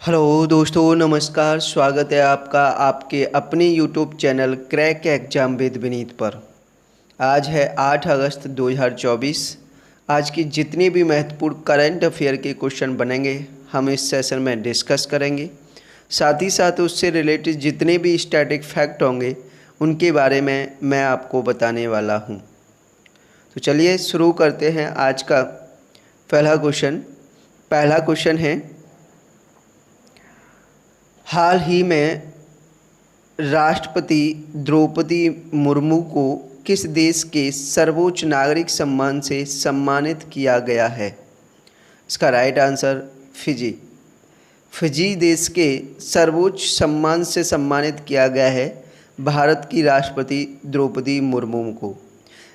Hello दोस्तों, नमस्कार। स्वागत है आपका आपके अपने YouTube channel crack exam with Vineet पर। आज है 8 अगस्त 2024। आज की जितनी भी महत्वपूर्ण करंट अफेयर के क्वेश्चन बनेंगे हम इस सेशन में डिस्कस करेंगे। साथ ही साथ उससे रिलेटेड जितने भी स्टैटिक फैक्ट होंगे उनके बारे में मैं आपको बताने वाला हूँ। तो चलिए शुरू करते हैं आज का पहला क्वेश्चन है, हाल ही में राष्ट्रपति द्रौपदी मुर्मू को किस देश के सर्वोच्च नागरिक सम्मान से सम्मानित किया गया है? इसका राइट आंसर फिजी। फिजी देश के सर्वोच्च सम्मान से सम्मानित किया गया है भारत की राष्ट्रपति द्रौपदी मुर्मू को।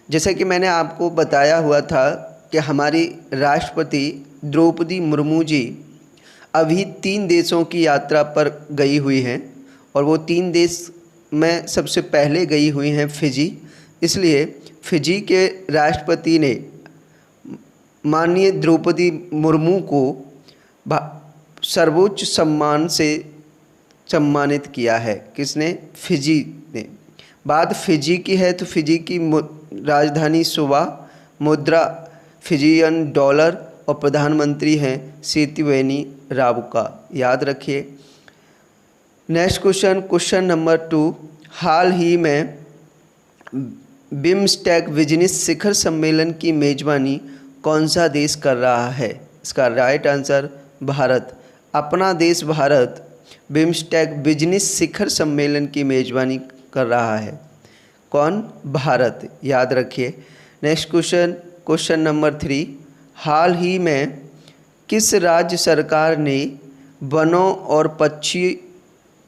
जैसे कि मैंने आपको बताया हुआ था कि हमारी राष्ट्रपति द्रौपदी मुर्मू जी अभी 3 देशों की यात्रा पर गई हुई हैं और वो 3 देश में सबसे पहले गई हुई हैं फिजी। इसलिए फिजी के राष्ट्रपति ने माननीय द्रौपदी मुर्मू को सर्वोच्च सम्मान से सम्मानित किया है। किसने? फिजी ने। बात फिजी की है तो फिजी की राजधानी सुवा, मुद्रा फिजियन डॉलर और प्रधानमंत्री हैं सितिवेनी राबुका। याद रखिए। नेक्स्ट क्वेश्चन नंबर 2, हाल ही में बिम्स्टेक बिजनेस शिखर सम्मेलन की मेजबानी कौन सा देश कर रहा है? इसका राइट आंसर भारत। अपना देश भारत बिम्स्टेक बिजनेस शिखर सम्मेलन की मेजबानी कर रहा है। कौन? भारत। याद रखिए। नेक्स्ट क्वेश्चन नंबर 3, हाल ही में किस राज्य सरकार ने वनों और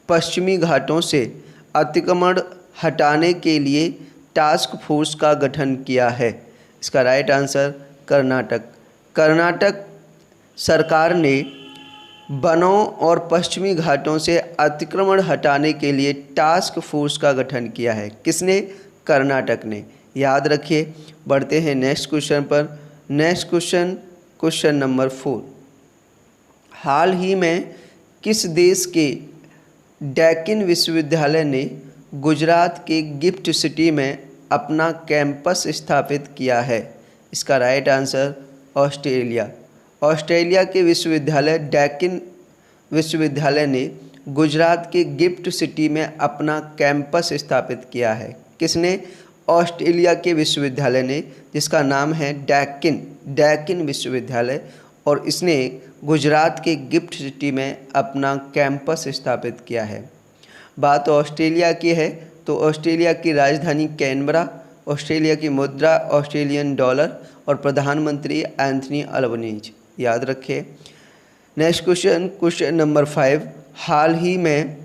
पश्चिमी घाटों से अतिक्रमण हटाने के लिए टास्क फोर्स का गठन किया है? इसका राइट आंसर कर्नाटक। कर्नाटक सरकार ने वनों और पश्चिमी घाटों से अतिक्रमण हटाने के लिए टास्क फोर्स का गठन किया है। किसने? कर्नाटक ने। याद रखिए। बढ़ते हैं नेक्स्ट क्वेश्चन पर। नेक्स्ट क्वेश्चन नंबर 4, हाल ही में किस देश के डेक्कन विश्वविद्यालय ने गुजरात के गिफ्ट सिटी में अपना कैंपस स्थापित किया है? इसका राइट आंसर ऑस्ट्रेलिया। ऑस्ट्रेलिया के विश्वविद्यालय डेक्कन विश्वविद्यालय ने गुजरात के गिफ्ट सिटी में अपना कैंपस स्थापित किया है। किसने? ऑस्ट्रेलिया के विश्वविद्यालय ने, जिसका नाम है डेक्कन विश्वविद्यालय, और इसने गुजरात के गिफ्ट सिटी में अपना कैंपस स्थापित किया है। बात ऑस्ट्रेलिया की है तो ऑस्ट्रेलिया की राजधानी कैनबरा, ऑस्ट्रेलिया की मुद्रा ऑस्ट्रेलियन डॉलर और प्रधानमंत्री एंथनी अल्बनीज। याद रखें। नेक्स्ट क्वेश्चन नंबर 5, हाल ही में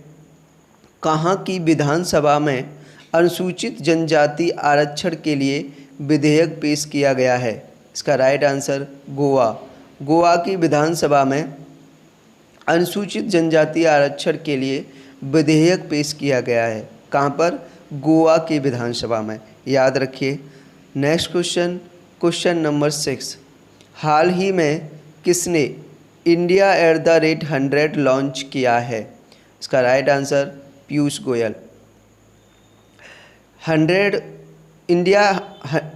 कहाँ की विधानसभा में अनुसूचित जनजाति आरक्षण के लिए विधेयक पेश किया गया है? इसका राइट आंसर गोवा। गोवा की विधानसभा में अनुसूचित जनजाति आरक्षण के लिए विधेयक पेश किया गया है। कहाँ पर? गोवा की विधानसभा में। याद रखिए। नेक्स्ट क्वेश्चन नंबर 6, हाल ही में किसने इंडिया @100 लॉन्च किया है? इसका right answer Piyush Goyal. India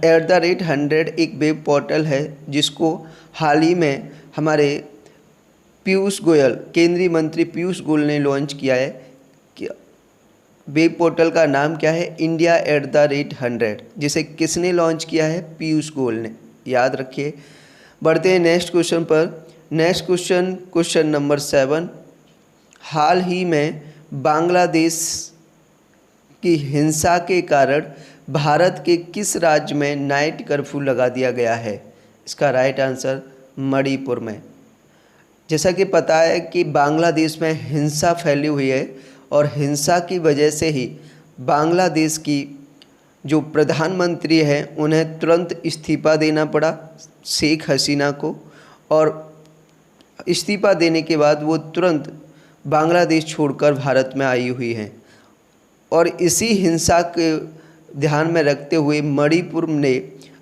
@100 एक वेब पोर्टल है जिसको हाल ही में हमारे पीयूष गोयल, केंद्रीय मंत्री पीयूष गोयल ने लॉन्च किया है। वेब पोर्टल का नाम क्या है? इंडिया @100, जिसे किसने लॉन्च किया है? पीयूष गोयल ने। याद रखिए। बढ़ते हैं नेक्स्ट क्वेश्चन पर। नेक्स्ट क्वेश्चन नंबर 7, हाल ही में बांग्लादेश की हिंसा के कारण भारत के किस राज्य में नाइट कर्फ्यू लगा दिया गया है? इसका राइट आंसर मणिपुर में। जैसा कि पता है कि बांग्लादेश में हिंसा फैली हुई है और हिंसा की वजह से ही बांग्लादेश की जो प्रधानमंत्री हैं उन्हें तुरंत इस्तीफ़ा देना पड़ा, शेख हसीना को। और इस्तीफ़ा देने के बाद वो तुरंत बांग्लादेश छोड़कर भारत में आई हुई हैं। और इसी हिंसा के ध्यान में रखते हुए मणिपुर ने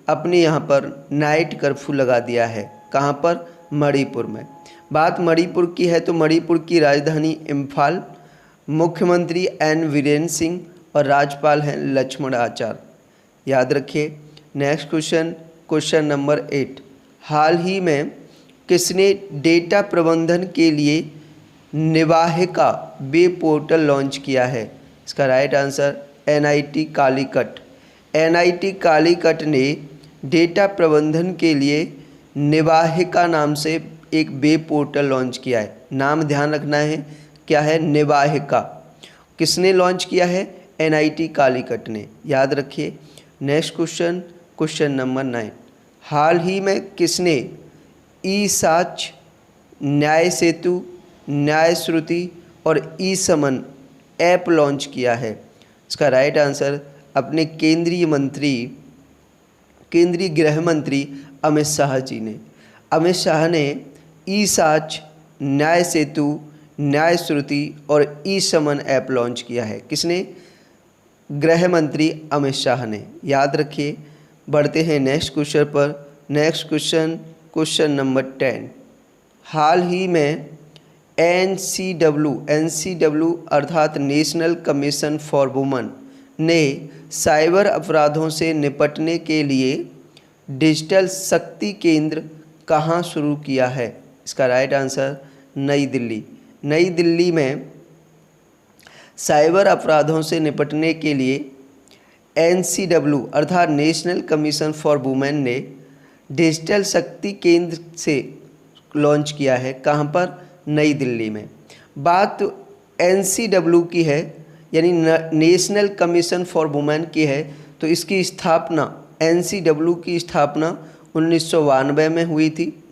अपने यहाँ पर नाइट कर्फ्यू लगा दिया है। कहाँ पर? मणिपुर में। बात मणिपुर की है तो मणिपुर की राजधानी इम्फाल, मुख्यमंत्री एन वीरेन सिंह और राज्यपाल हैं लक्ष्मण आचार्य। याद रखिए। नेक्स्ट क्वेश्चन, क्वेश्चन नंबर 8, हाल ही में किसने डेटा प्रबंधन के लिए निवाहिका वेब पोर्टल लॉन्च किया है? इसका right answer NIT Calicut. NIT Calicut ने डेटा प्रबंधन के लिए निवाहिका नाम से एक वेब पोर्टल लॉन्च किया है। नाम ध्यान रखना है, क्या है? निवाहिका। किसने लॉन्च किया है? NIT कालीकट ने। याद रखिए। नेक्स्ट क्वेश्चन, क्वेश्चन नंबर 9, हाल ही में किसने ई-साक्ष्य, न्याय सेतु, न्याय श्रुति और ई-समन ऐप लॉन्च किया है? इसका राइट आंसर अपने केंद्रीय गृह मंत्री अमित शाह जी ने। अमित शाह ने ई-साक्ष्य, न्याय सेतु, न्याय श्रुति और ई-समन ऐप लॉन्च किया है। किसने? गृह मंत्री अमित शाह ने। याद रखिए। बढ़ते हैं नेक्स्ट क्वेश्चन पर। नेक्स्ट क्वेश्चन, क्वेश्चन नंबर 10, हाल ही में NCW अर्थात नेशनल कमीशन फॉर वुमेन ने साइबर अपराधों से निपटने के लिए डिजिटल शक्ति केंद्र कहाँ शुरू किया है? इसका राइट आंसर नई दिल्ली। नई दिल्ली में साइबर अपराधों से निपटने के लिए NCW अर्थात नेशनल कमीशन फॉर वुमेन ने डिजिटल शक्ति केंद्र से लॉन्च किया है। कहाँ पर? नई दिल्ली में। बात NCW की है, यानी नेशनल कमीशन फॉर वुमेन की है, तो इसकी स्थापना, NCW की स्थापना 1992 में हुई थी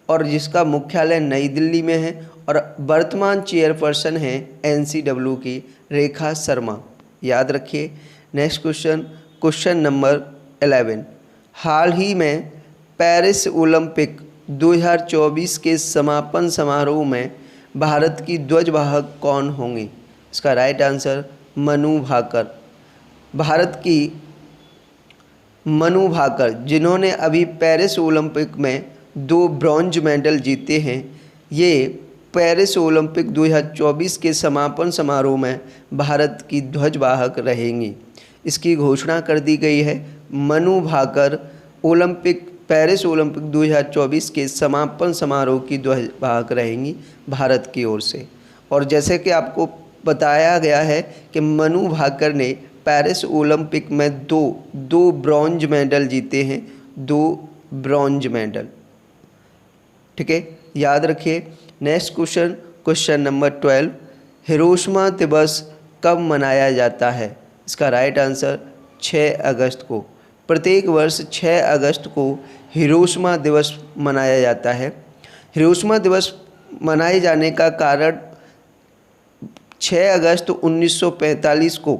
और जिसका मुख्यालय नई दिल्ली में है और वर्तमान चेयरपर्सन हैं NCW की रेखा शर्मा। याद रखिए। नेक्स्ट क्वेश्चन, क्वेश्चन नंबर 11, हाल ही में पेरिस ओलंपिक 2024 के समापन समारोह में भारत की ध्वजवाहक कौन होंगी? इसका राइट आंसर मनु भाकर। भारत की मनु भाकर, जिन्होंने अभी पेरिस ओलंपिक में 2 ब्रॉन्ज मेडल जीते हैं, ये पेरिस ओलंपिक 2024 के समापन समारोह में भारत की ध्वजवाहक रहेंगी। इसकी घोषणा कर दी गई है। मनु भाकर पेरिस ओलंपिक 2024 के समापन समारोह की ध्वजवाहक रहेंगी भारत की ओर से। और जैसे कि आपको बताया गया है कि मनु भाकर ने पेरिस ओलंपिक में दो ब्रॉन्ज मेडल जीते हैं, 2 ब्रॉन्ज मेडल। ठीक है, याद रखिए। Next question, question number 12, Hiroshima दिवस कब मनाया जाता है? इसका राइट आंसर 6 अगस्त को। प्रत्येक वर्ष 6 अगस्त को हिरोशिमा दिवस मनाया जाता है। हिरोशिमा दिवस मनाए जाने का कारण 6 अगस्त 1945 को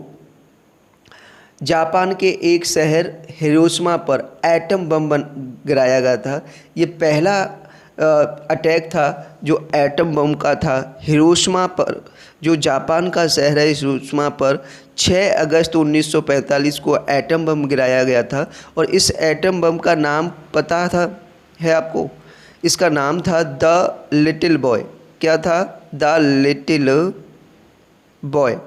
जापान के एक शहर हिरोशिमा पर एटम बम गिराया गया था। ये पहला अटैक था जो एटम बम का था हिरोशिमा पर, जो जापान का शहर है हिरोशिमा पर 6 अगस्त 1945 को एटम बम गिराया गया था। और इस एटम बम का नाम पता है आपको? इसका नाम था द लिटिल बॉय। क्या था? The little boy.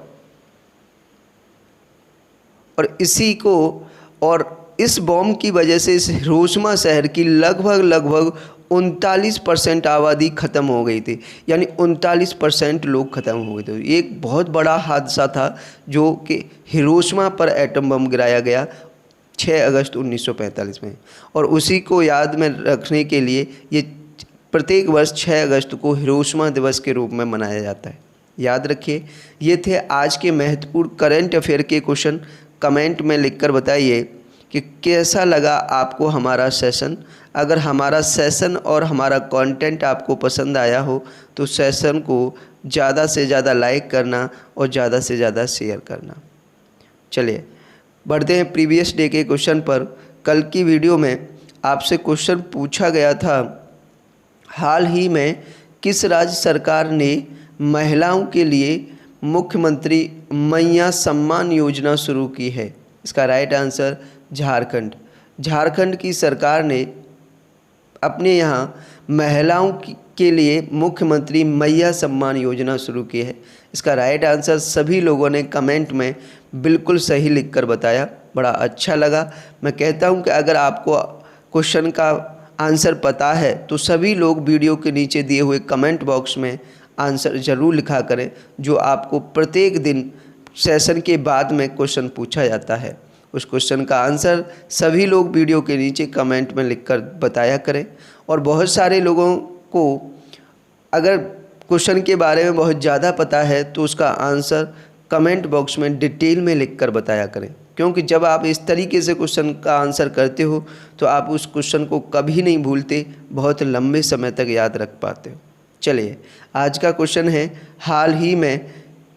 और इस बॉम्ब की वजह से इस हिरोशिमा शहर की लगभग 39% आबादी ख़त्म हो गई थी, यानी 39% लोग ख़त्म हो गए थे। ये एक बहुत बड़ा हादसा था जो कि हिरोशिमा पर एटम बम गिराया गया 6 अगस्त 1945 में। और उसी को याद में रखने के लिए ये प्रत्येक वर्ष 6 अगस्त को हिरोशिमा दिवस के रूप में मनाया जाता है। याद रखिए। ये थे आज के महत्वपूर्ण करंट अफेयर के क्वेश्चन। कमेंट में लिखकर बताइए कि कैसा लगा आपको हमारा सेशन। अगर हमारा सेशन और हमारा कंटेंट आपको पसंद आया हो तो सेशन को ज़्यादा से ज़्यादा लाइक करना और ज़्यादा से ज़्यादा शेयर करना। चलिए बढ़ते हैं प्रीवियस डे के क्वेश्चन पर। कल की वीडियो में आपसे क्वेश्चन पूछा गया था, हाल ही में किस राज्य सरकार ने महिलाओं के लिए मुख्यमंत्री मैया सम्मान योजना शुरू की है? इसका राइट आंसर झारखंड। झारखंड की सरकार ने अपने यहाँ महिलाओं के लिए मुख्यमंत्री मैया सम्मान योजना शुरू की है? इसका राइट आंसर सभी लोगों ने कमेंट में बिल्कुल सही लिखकर बताया, बड़ा अच्छा लगा। मैं कहता हूं कि अगर आपको क्वेश्चन का आंसर पता है तो सभी लोग वीडियो के नीचे दिए हुए कमेंट बॉक्स में आंसर ज़रूर लिखा करें, जो आपको प्रत्येक दिन सेशन के बाद में क्वेश्चन पूछा जाता है। उस क्वेश्चन का आंसर सभी लोग वीडियो के नीचे कमेंट में लिखकर बताया करें। और बहुत सारे लोगों को अगर क्वेश्चन के बारे में बहुत ज़्यादा पता है तो उसका आंसर कमेंट बॉक्स में डिटेल में लिखकर बताया करें, क्योंकि जब आप इस तरीके से क्वेश्चन का आंसर करते हो तो आप उस क्वेश्चन को कभी नहीं भूलते, बहुत लंबे समय तक याद रख पाते हो। चलिए, आज का क्वेश्चन है, हाल ही में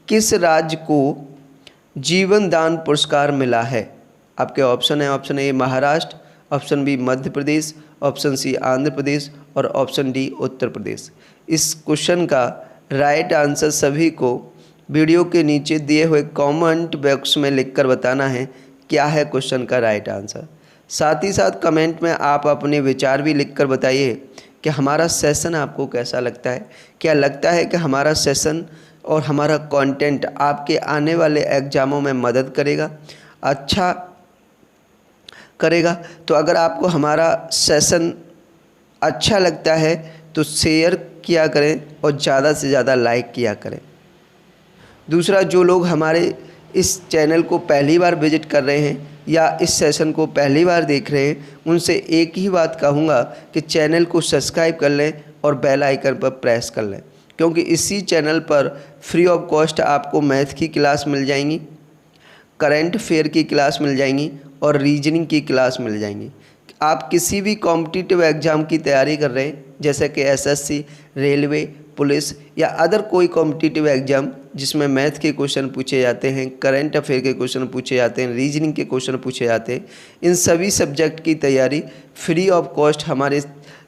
किस राज्य को जीवन दान पुरस्कार मिला है? आपके ऑप्शन है, option A Maharashtra, option B Madhya Pradesh, option C Andhra Pradesh और ऑप्शन डी उत्तर प्रदेश। इस क्वेश्चन का राइट आंसर सभी को वीडियो के नीचे दिए हुए कमेंट बॉक्स में लिखकर बताना है क्या है क्वेश्चन का राइट आंसर। साथ ही साथ कमेंट में आप अपने विचार भी लिखकर बताइए कि हमारा सेशन आपको कैसा लगता है, क्या लगता है कि हमारा सेशन और हमारा कंटेंट आपके आने वाले एग्ज़ामों में मदद करेगा, अच्छा करेगा। तो अगर आपको हमारा सेशन अच्छा लगता है तो शेयर किया करें और ज़्यादा से ज़्यादा लाइक किया करें। दूसरा, जो लोग हमारे इस चैनल को पहली बार विजिट कर रहे हैं या इस सेशन को पहली बार देख रहे हैं, उनसे एक ही बात कहूँगा कि चैनल को सब्सक्राइब कर लें और बेल आइकन पर प्रेस कर लें, क्योंकि इसी चैनल पर फ्री ऑफ कॉस्ट आपको मैथ की क्लास मिल जाएंगी, करंट अफेयर की क्लास मिल जाएंगी और रीजनिंग की क्लास मिल जाएंगी। आप किसी भी कॉम्पिटिटिव एग्ज़ाम की तैयारी कर रहे हैं, जैसे कि एसएससी, रेलवे, पुलिस या अदर कोई कॉम्पिटिटिव एग्ज़ाम जिसमें मैथ के क्वेश्चन पूछे जाते हैं, करंट अफेयर के क्वेश्चन पूछे जाते हैं, रीजनिंग के क्वेश्चन पूछे जाते हैं, इन सभी सब्जेक्ट की तैयारी फ्री ऑफ कॉस्ट हमारे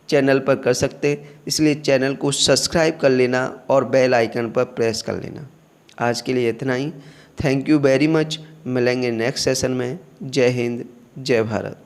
चैनल पर कर सकते हैं। इसलिए चैनल को सब्सक्राइब कर लेना और बेल आइकन पर प्रेस कर लेना। आज के लिए इतना ही। Thank you very much. मिलेंगे नेक्स्ट सेशन में। जय हिंद, जय भारत।